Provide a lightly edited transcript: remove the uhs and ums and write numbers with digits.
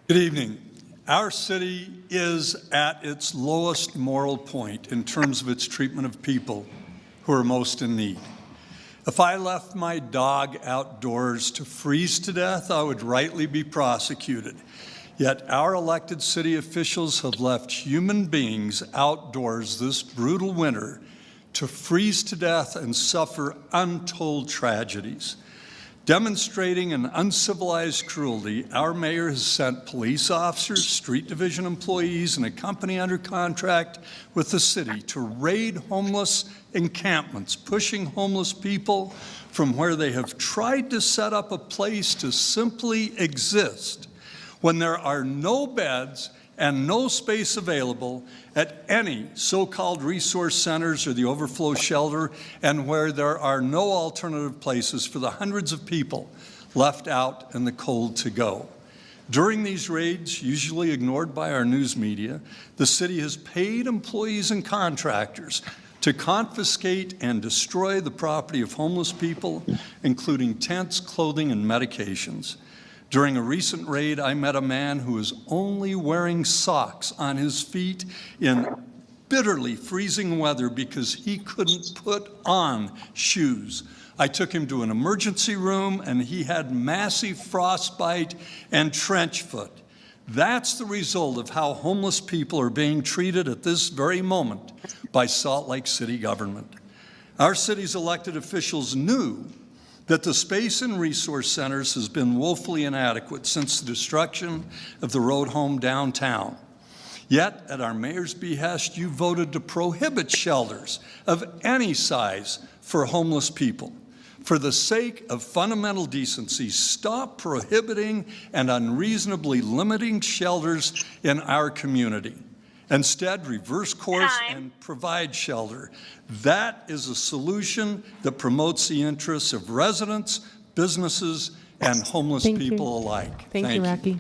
Good evening. Our city is at its lowest moral point in terms of its treatment of people who are most in need. If I left my dog outdoors to freeze to death, I would rightly be prosecuted. Yet our elected city officials have left human beings outdoors this brutal winter to freeze to death and suffer untold tragedies. Demonstrating an uncivilized cruelty, our mayor has sent police officers, street division employees, and a company under contract with the city to raid homeless encampments, pushing homeless people from where they have tried to set up a place to simply exist when there are no beds and no space available at any so-called resource centers or the overflow shelter, and where there are no alternative places for the hundreds of people left out in the cold to go. During these raids, usually ignored by our news media, the city has paid employees and contractors to confiscate and destroy the property of homeless people, including tents, clothing, and medications. During a recent raid, I met a man who was only wearing socks on his feet in bitterly freezing weather because he couldn't put on shoes. I took him to an emergency room, and he had massive frostbite and trench foot. That's the result of how homeless people are being treated at this very moment by Salt Lake City government. Our city's elected officials knew that the space in resource centers has been woefully inadequate since the destruction of the road home downtown. Yet, at our mayor's behest, you voted to prohibit shelters of any size for homeless people. For the sake of fundamental decency, stop prohibiting and unreasonably limiting shelters in our community. Instead, reverse course and provide shelter. That is a solution that promotes the interests of residents, businesses, and homeless people alike. Thank you, Rocky.